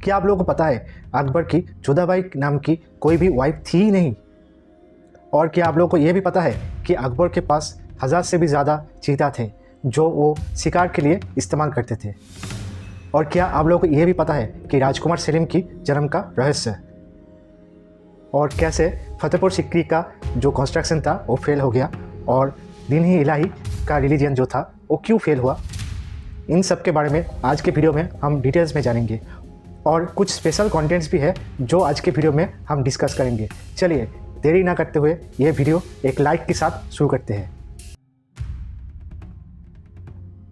क्या आप लोगों को पता है अकबर की जोधाबाई नाम की कोई भी वाइफ थी ही नहीं? और क्या आप लोगों को यह भी पता है कि अकबर के पास 1000 से भी ज़्यादा चीता थे जो वो शिकार के लिए इस्तेमाल करते थे? और क्या आप लोगों को यह भी पता है कि राजकुमार सेलिम की जन्म का रहस्य और कैसे फतेहपुर सिक्री का जो कंस्ट्रक्शन था वो फेल हो गया और दीन ही इलाही का रिलीजन जो था वो क्यों फेल हुआ? इन सब के बारे में आज के वीडियो में हम डिटेल्स में जानेंगे और कुछ स्पेशल कंटेंट्स भी है जो आज के वीडियो में हम डिस्कस करेंगे। चलिए देरी ना करते हुए ये वीडियो एक लाइक के साथ शुरू करते हैं।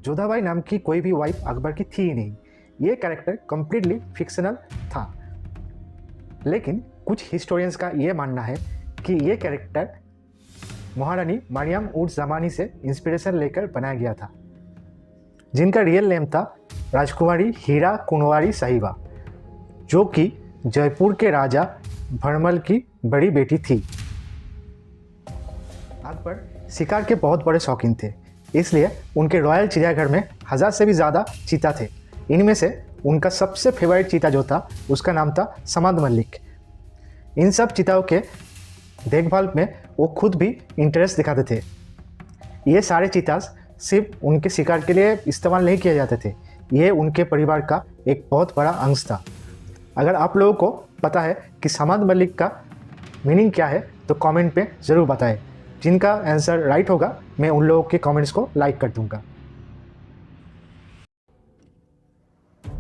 जोधाबाई नाम की कोई भी वाइफ अकबर की थी ही नहीं। ये कैरेक्टर कम्प्लीटली फिक्शनल था, लेकिन कुछ हिस्टोरियंस का ये मानना है कि ये कैरेक्टर महारानी मरियम उज़ ज़मानी से इंस्पिरेशन लेकर बनाया गया था, जिनका रियल नेम था राजकुमारी हीरा कुंवारी साहिबा, जो कि जयपुर के राजा भरमल की बड़ी बेटी थी। अकबर शिकार के बहुत बड़े शौकीन थे, इसलिए उनके रॉयल चिड़ियाघर में 1000 से भी ज़्यादा चीता थे। इनमें से उनका सबसे फेवरेट चीता जो था उसका नाम था समाद मलिक। इन सब चीताओं के देखभाल में वो खुद भी इंटरेस्ट दिखाते थे। ये सारे चीतास सिर्फ उनके शिकार के लिए इस्तेमाल नहीं किए जाते थे, ये उनके परिवार का एक बहुत बड़ा अंश था। अगर आप लोगों को पता है कि समाद मलिक का मीनिंग क्या है तो कमेंट पे ज़रूर बताएं। जिनका आंसर राइट होगा मैं उन लोगों के कमेंट्स को लाइक कर दूंगा।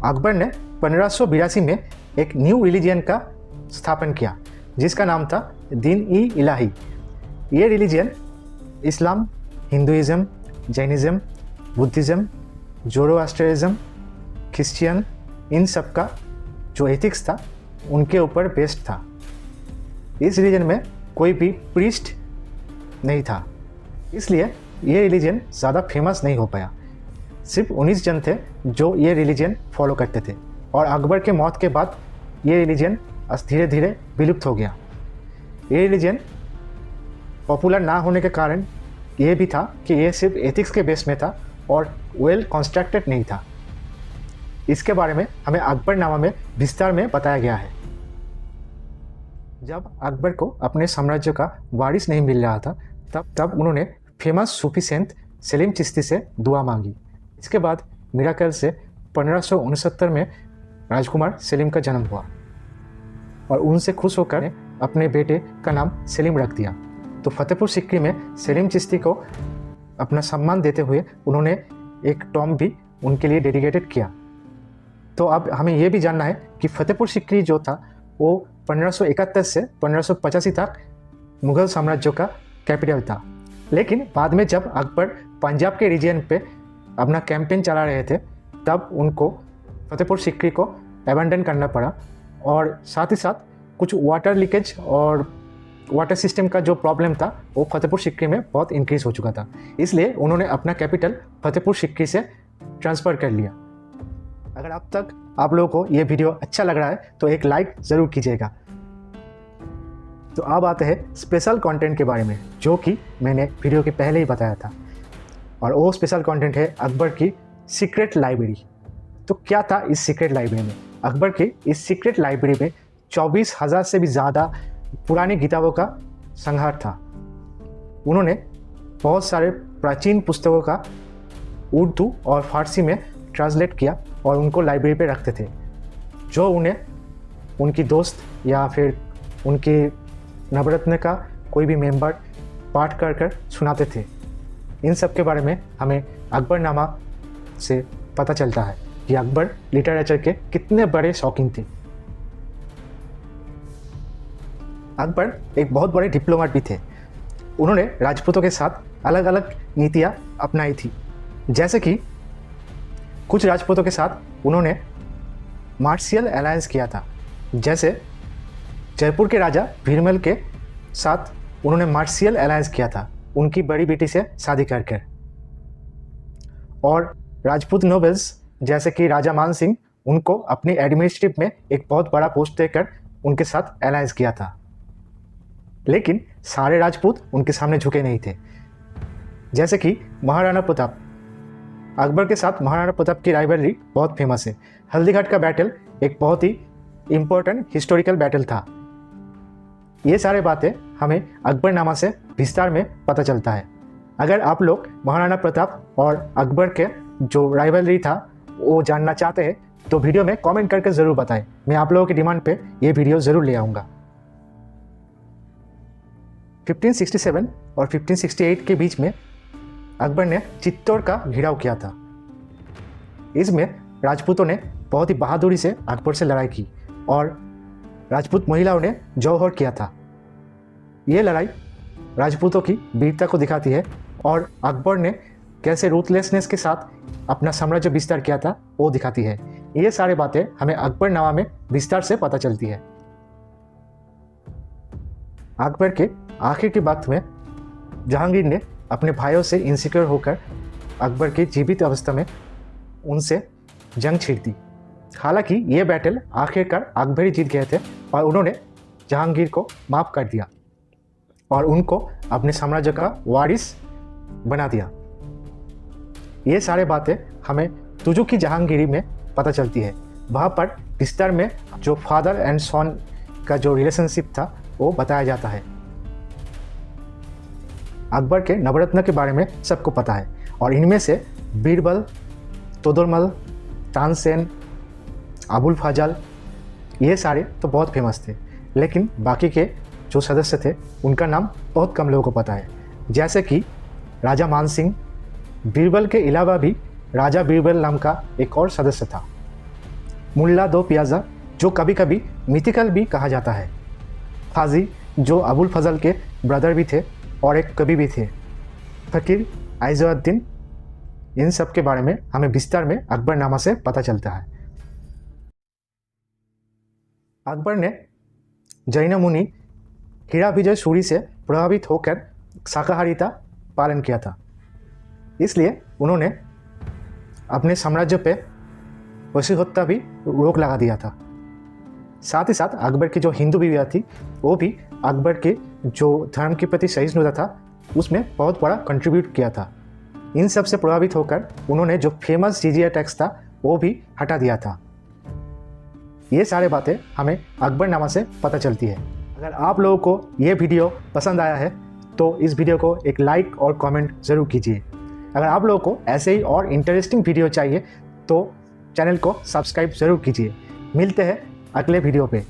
अकबर ने 1582 में एक न्यू रिलीजन का स्थापन किया जिसका नाम था दीन ई इलाही। ये रिलीजन इस्लाम, हिंदुइज़्म, जैनिज़्म, बुद्धिज़्म, जोरोआस्ट्रियज़्म, क्रिश्चियन, इन सब का जो एथिक्स था उनके ऊपर बेस्ड था। इस रिलीजन में कोई भी प्रीस्ट नहीं था, इसलिए ये रिलीजन ज़्यादा फेमस नहीं हो पाया। सिर्फ 19 जन थे जो ये रिलीजन फॉलो करते थे और अकबर के मौत के बाद ये रिलीजन धीरे धीरे विलुप्त हो गया। ये रिलीजन पॉपुलर ना होने के कारण ये भी था कि ये सिर्फ एथिक्स के बेस में था और वेल कंस्ट्रक्टेड नहीं था। इसके बारे में हमें अकबरनामा में विस्तार में बताया गया है। जब अकबर को अपने साम्राज्य का वारिस नहीं मिल रहा था तब उन्होंने फेमस सूफी संत सेलिम चिश्ती से दुआ मांगी। इसके बाद मिराकल से 1569 में राजकुमार सेलिम का जन्म हुआ और उनसे खुश होकर अपने बेटे का नाम सेलिम रख दिया। तो फतेहपुर सिक्री में सेलिम चिश्ती को अपना सम्मान देते हुए उन्होंने एक टॉम भी उनके लिए डेडिकेटेड किया। तो अब हमें यह भी जानना है कि फतेहपुर सिक्री जो था वो 1571 से 1585 तक मुग़ल साम्राज्य का कैपिटल था। लेकिन बाद में जब अकबर पंजाब के रीजन पे अपना कैंपेन चला रहे थे तब उनको फतेहपुर सिक्री को अबैंडन करना पड़ा और साथ ही साथ कुछ वाटर लीकेज और वाटर सिस्टम का जो प्रॉब्लम था वो फतेहपुर सिक्री में बहुत इंक्रीज़ हो चुका था, इसलिए उन्होंने अपना कैपिटल फतेहपुर सिक्री से ट्रांसफ़र कर लिया। अगर अब तक आप लोगों को ये वीडियो अच्छा लग रहा है तो एक लाइक ज़रूर कीजिएगा। तो अब आते हैं स्पेशल कंटेंट के बारे में जो कि मैंने वीडियो के पहले ही बताया था, और वो स्पेशल कंटेंट है अकबर की सीक्रेट लाइब्रेरी। तो क्या था इस सीक्रेट लाइब्रेरी में? अकबर की इस सीक्रेट लाइब्रेरी में 24,000 से भी ज़्यादा पुरानी किताबों का संग्रह था। उन्होंने बहुत सारे प्राचीन पुस्तकों का उर्दू और फारसी में ट्रांसलेट किया और उनको लाइब्रेरी पे रखते थे, जो उन्हें उनकी दोस्त या फिर उनके नवरत्न का कोई भी मेंबर पाठ कर कर सुनाते थे। इन सब के बारे में हमें अकबरनामा से पता चलता है कि अकबर लिटरेचर के कितने बड़े शौकीन थे। अकबर एक बहुत बड़े डिप्लोमेट भी थे। उन्होंने राजपूतों के साथ अलग अलग नीतियाँ अपनाई थी, जैसे कि कुछ राजपूतों के साथ उन्होंने मार्शियल अलायंस किया था। जैसे जयपुर के राजा भीरमल के साथ उन्होंने मार्शियल अलायंस किया था उनकी बड़ी बेटी से शादी कर। और राजपूत नोबल्स जैसे कि राजा मान सिंह उनको अपनी एडमिनिस्ट्रेटिव में एक बहुत बड़ा पोस्ट देकर उनके साथ अलायंस किया था। लेकिन सारे राजपूत उनके सामने झुके नहीं थे। जैसे कि महाराणा प्रताप, अकबर के साथ महाराणा प्रताप की राइवलरी बहुत फेमस है। हल्दीघाट का बैटल एक बहुत ही इम्पोर्टेंट हिस्टोरिकल बैटल था। ये सारे बातें हमें अकबरनामा से विस्तार में पता चलता है। अगर आप लोग महाराणा प्रताप और अकबर के जो राइवलरी था वो जानना चाहते हैं तो वीडियो में कमेंट करके ज़रूर बताएं। मैं आप लोगों की डिमांड पे ये वीडियो ज़रूर ले आऊँगा। 1567 और 1568 के बीच में अकबर ने चित्तौड़ का घेराव किया था। इसमें राजपूतों ने बहुत ही बहादुरी से अकबर से लड़ाई की और राजपूत महिलाओं ने जौहर किया था। ये लड़ाई राजपूतों की वीरता को दिखाती है और अकबर ने कैसे रूथलेसनेस के साथ अपना साम्राज्य विस्तार किया था वो दिखाती है। ये सारी बातें हमें अकबरनामा में विस्तार से पता चलती है। अकबर के आखिर के वक्त में जहांगीर ने अपने भाइयों से इनसिक्योर होकर अकबर की जीवित अवस्था में उनसे जंग छेड़ दी। हालांकि ये बैटल आखिरकार अकबर ही जीत गए थे और उन्होंने जहांगीर को माफ़ कर दिया और उनको अपने साम्राज्य का वारिस बना दिया। ये सारे बातें हमें तुजु की जहांगीरी में पता चलती है। वहाँ पर विस्तार में जो फादर एंड सन का जो रिलेशनशिप था वो बताया जाता है। अकबर के नवरत्न के बारे में सबको पता है और इनमें से बीरबल, तोदरमल, तानसेन, अबुल फजल ये सारे तो बहुत फेमस थे, लेकिन बाकी के जो सदस्य थे उनका नाम बहुत कम लोगों को पता है। जैसे कि राजा मान सिंह। बीरबल के अलावा भी राजा बीरबल नाम का एक और सदस्य था। मुल्ला दो पियाजा जो कभी कभी मिथिकल भी कहा जाता है। फाजी जो अबुल फजल के ब्रदर भी थे और एक कवि भी थे। फ़कीर आइज़ुद्दीन। इन सब के बारे में हमें विस्तार में अकबरनामा से पता चलता है। अकबर ने जैन मुनि हीरा विजय सूरी से प्रभावित होकर शाकाहारिता पालन किया था, इसलिए उन्होंने अपने साम्राज्य पे वैसी हत्या भी रोक लगा दिया था। साथ ही साथ अकबर की जो हिंदू बीवियाँ थी वो भी अकबर के जो धर्म के प्रति सहिष्णुता था उसमें बहुत बड़ा कंट्रीब्यूट किया था। इन सब से प्रभावित होकर उन्होंने जो फेमस जिजिया टैक्स था वो भी हटा दिया था। ये सारे बातें हमें अकबरनामा से पता चलती है। अगर आप लोगों को ये वीडियो पसंद आया है तो इस वीडियो को एक लाइक और कमेंट ज़रूर कीजिए। अगर आप लोगों को ऐसे ही और इंटरेस्टिंग वीडियो चाहिए तो चैनल को सब्सक्राइब ज़रूर कीजिए। मिलते हैं अगले वीडियो पे।